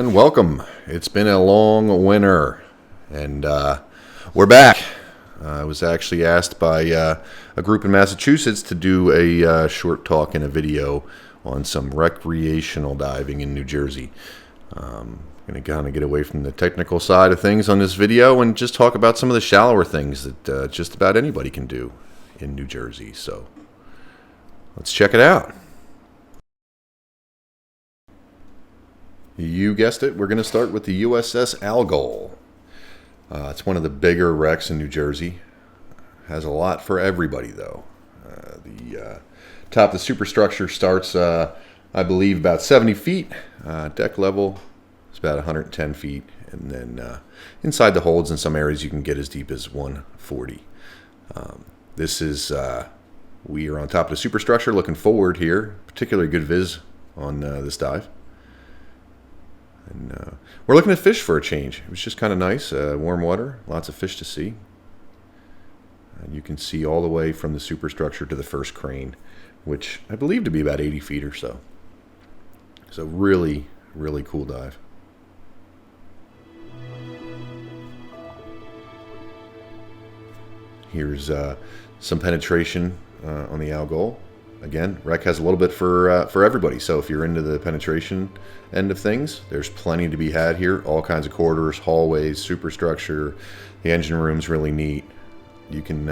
And welcome. It's been a long winter, and we're back. I was actually asked by a group in Massachusetts to do a short talk and a video on some recreational diving in New Jersey. I'm going to kind of get away from the technical side of things on this video and just talk about some of the shallower things that just about anybody can do in New Jersey. So let's check it out. You guessed it, we're going to start with the USS Algol. It's one of the bigger wrecks in New Jersey. Has a lot for everybody, though. The top of the superstructure starts, I believe, about 70 feet. Deck level is about 110 feet. And then inside the holds, in some areas, you can get as deep as 140. We are on top of the superstructure, looking forward here. Particularly good viz on this dive. And we're looking at fish for a change. It was just kind of nice, warm water, lots of fish to see. And you can see all the way from the superstructure to the first crane, which I believe to be about 80 feet or so. So really, really cool dive. Here's some penetration on the Algol. Again, wreck has a little bit for everybody. So if you're into the penetration end of things, there's plenty to be had here. All kinds of corridors, hallways, superstructure. The engine room's really neat. You can,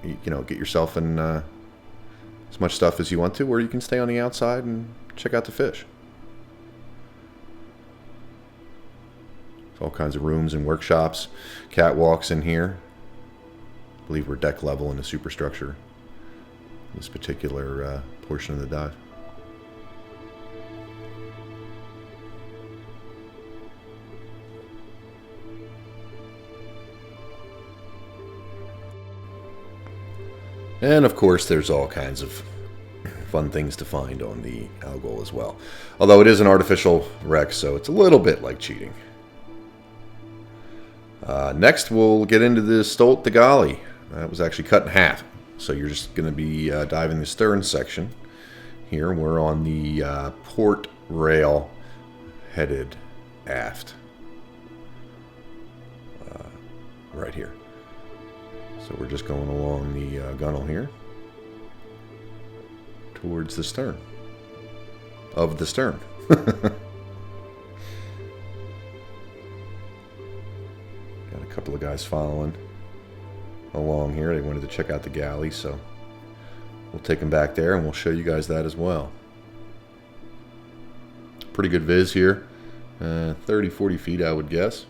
get yourself in as much stuff as you want to, or you can stay on the outside and check out the fish. There's all kinds of rooms and workshops, catwalks in here. I believe we're deck level in the superstructure. This particular portion of the dive. And of course there's all kinds of fun things to find on the Algol as well. Although it is an artificial wreck, so it's a little bit like cheating. Next we'll get into the Stolt Dagali. That was actually cut in half. So you're just going to be diving the stern section. Here we're on the port rail headed aft. Right here. So we're just going along the gunnel here towards the stern. Of the stern. Got a couple of guys following along here. They wanted to check out the galley, so we'll take them back there and we'll show you guys that as well. Pretty good viz here, 30-40 feet I would guess.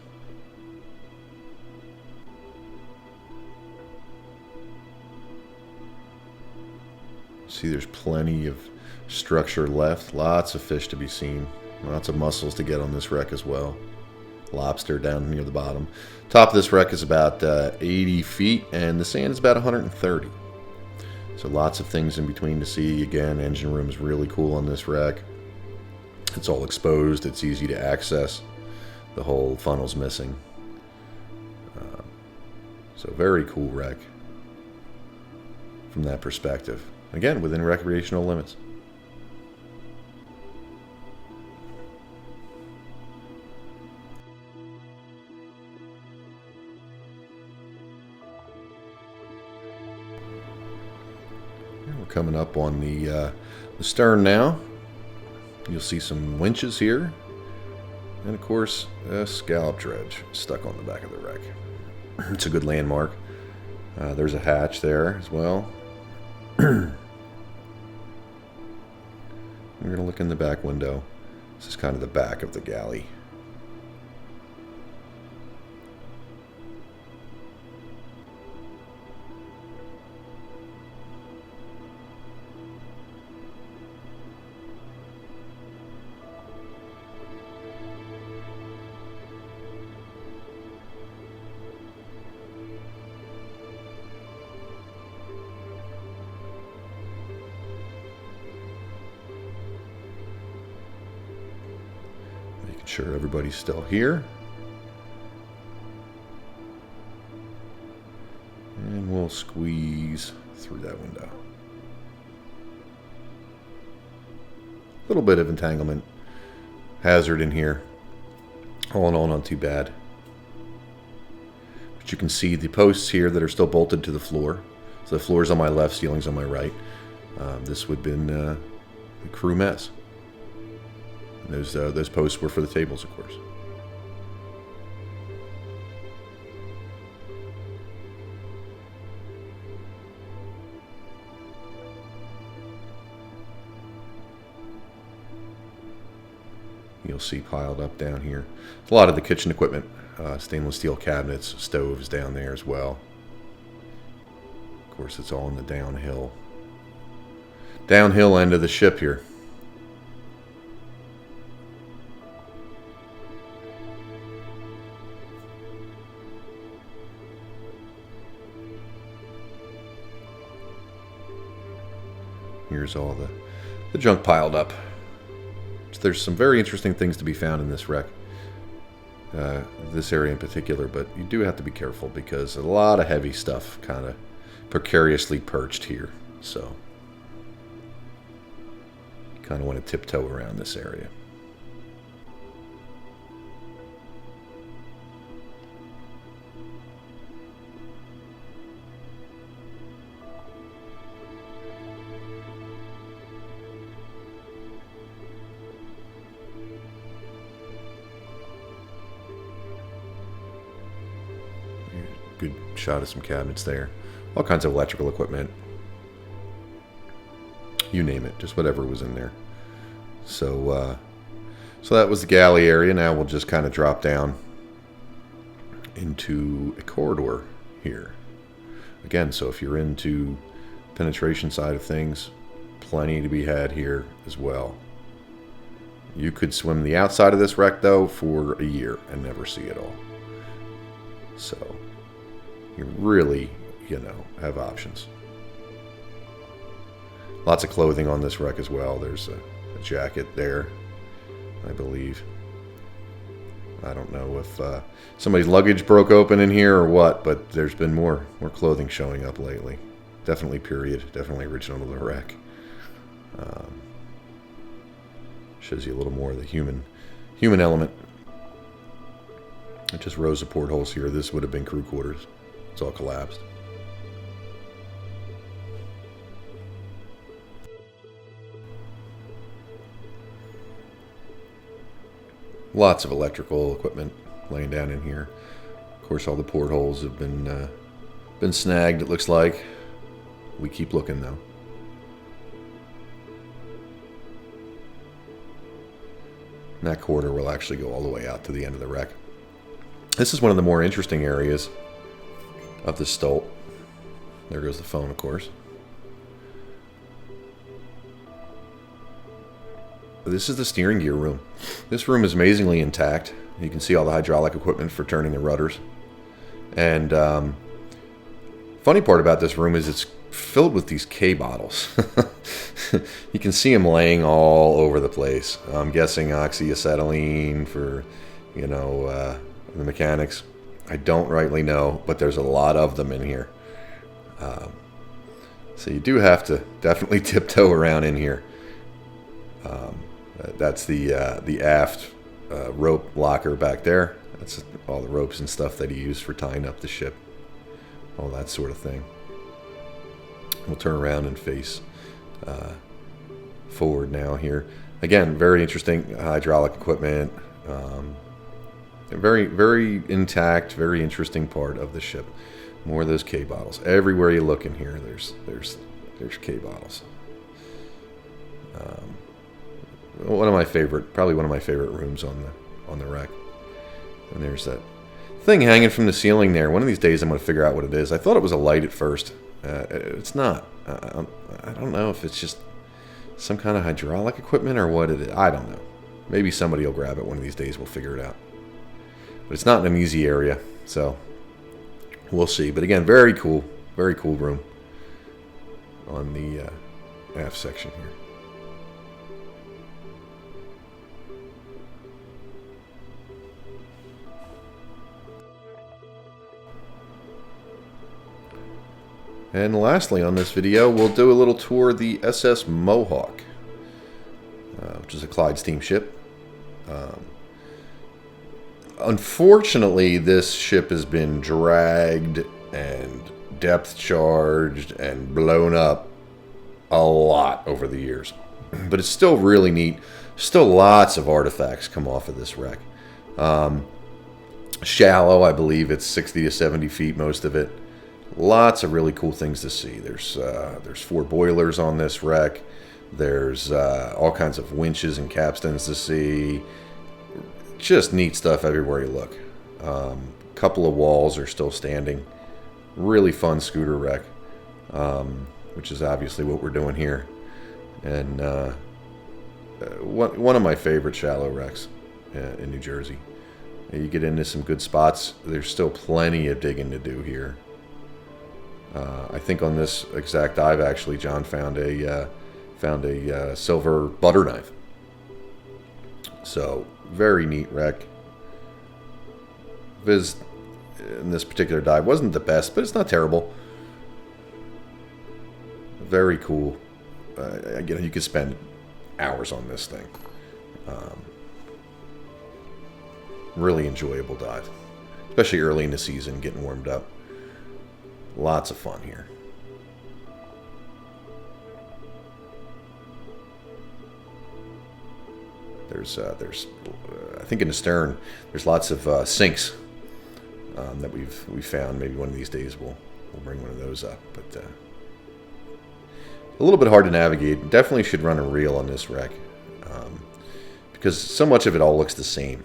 See, there's plenty of structure left, lots of fish to be seen, lots of mussels to get on this wreck as well. Lobster down near the bottom. Top of this wreck is about 80 feet and the sand is about 130. So lots of things in between to see. Again, engine room is really cool on this wreck. It's all exposed. It's easy to access. The whole funnel's missing. So very cool wreck from that perspective. Again, within recreational limits. We're coming up on the stern now. You'll see some winches here. And of course, a scallop dredge stuck on the back of the wreck. It's a good landmark. There's a hatch there as well. We're going to look in the back window. This is kind of the back of the galley. Sure everybody's still here. And we'll squeeze through that window. A little bit of entanglement hazard in here. All in all, not too bad. But you can see the posts here that are still bolted to the floor. So the floor's on my left, ceiling's on my right. This would have been the crew mess. And those posts were for the tables, of course. You'll see piled up down here. A lot of the kitchen equipment, stainless steel cabinets, stoves down there as well. Of course, it's all in the downhill end of the ship here. Here's all the junk piled up. There's some very interesting things to be found in this wreck, this area in particular, but you do have to be careful because a lot of heavy stuff kind of precariously perched here, so you kind of want to tiptoe around this area. Good shot of some cabinets there. All kinds of electrical equipment. You name it, just whatever was in there. So that was the galley area. Now we'll just kind of drop down into a corridor here. Again, so if you're into penetration side of things, plenty to be had here as well. You could swim the outside of this wreck, though, for a year and never see it all. So you really, have options. Lots of clothing on this wreck as well. There's a jacket there, I believe. I don't know if somebody's luggage broke open in here or what, but there's been more clothing showing up lately. Definitely period, definitely original to the wreck. Shows you a little more of the human element. Just rows of portholes here. This would have been crew quarters. It's all collapsed. Lots of electrical equipment laying down in here. Of course, all the portholes have been snagged, it looks like. We keep looking, though. And that corridor will actually go all the way out to the end of the wreck. This is one of the more interesting areas of the Stolt. There goes the phone, of course. This is the steering gear room. This room is amazingly intact. You can see all the hydraulic equipment for turning the rudders. And funny part about this room is it's filled with these K bottles. You can see them laying all over the place. I'm guessing oxyacetylene for, the mechanics. I don't rightly know, but there's a lot of them in here. So you do have to definitely tiptoe around in here. That's the aft rope locker back there. That's all the ropes and stuff that he used for tying up the ship. All that sort of thing. We'll turn around and face forward now here. Again, very interesting hydraulic equipment. Very, very intact, very interesting part of the ship. More of those K bottles. Everywhere you look in here, there's K bottles. Probably one of my favorite rooms on the wreck. And there's that thing hanging from the ceiling there. One of these days I'm going to figure out what it is. I thought it was a light at first. It's not. I don't know if it's just some kind of hydraulic equipment or what it is. I don't know. Maybe somebody will grab it one of these days. We'll figure it out. But it's not in an easy area, so we'll see. But again, very cool room on the aft section here. And lastly on this video, we'll do a little tour of the SS Mohawk, which is a Clyde steamship. Unfortunately, this ship has been dragged and depth charged and blown up a lot over the years. But it's still really neat. Still lots of artifacts come off of this wreck. Shallow, I believe it's 60 to 70 feet, most of it. Lots of really cool things to see. There's 4 boilers on this wreck. There's all kinds of winches and capstans to see. Just neat stuff everywhere you look. Couple of walls are still standing. Really fun scooter wreck, which is obviously what we're doing here. And one of my favorite shallow wrecks in New Jersey. You get into some good spots. There's still plenty of digging to do here. I think on this exact dive, actually, John found a silver butter knife. So very neat wreck. Viz in this particular dive wasn't the best, but it's not terrible. Very cool. Again, you could spend hours on this thing. Really enjoyable dive, especially early in the season, getting warmed up. Lots of fun here. There's I think in the stern, there's lots of sinks that we found. Maybe one of these days we'll bring one of those up. But a little bit hard to navigate. Definitely should run a reel on this wreck because so much of it all looks the same.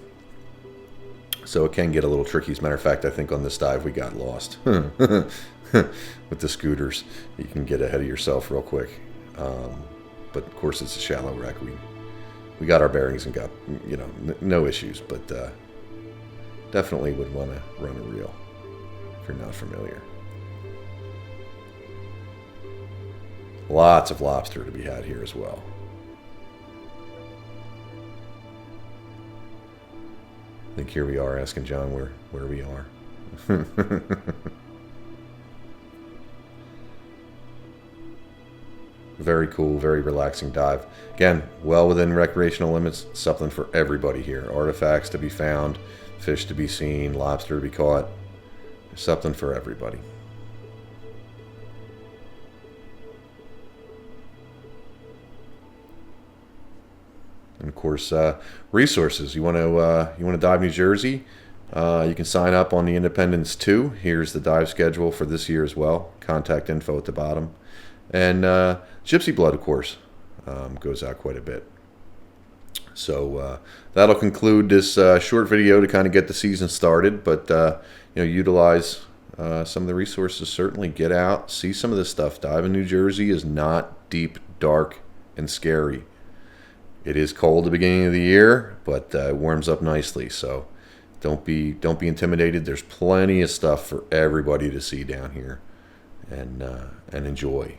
So it can get a little tricky. As a matter of fact, I think on this dive we got lost with the scooters. You can get ahead of yourself real quick. But of course, it's a shallow wreck. We got our bearings and got, no issues. But definitely would want to run a reel if you're not familiar. Lots of lobster to be had here as well. I think here we are asking John where we are. Very cool, very relaxing dive. Again, well within recreational limits. Something for everybody here. Artifacts to be found, fish to be seen, lobster to be caught. There's something for everybody. And of course, resources. You want to dive New Jersey? You can sign up on the Independence 2. Here's the dive schedule for this year as well. Contact info at the bottom. And Gypsy Blood, of course, goes out quite a bit. So that'll conclude this short video to kind of get the season started. But utilize some of the resources. Certainly get out, see some of this stuff. Dive in New Jersey is not deep, dark, and scary. It is cold at the beginning of the year, but it warms up nicely. So don't be intimidated. There's plenty of stuff for everybody to see down here and enjoy.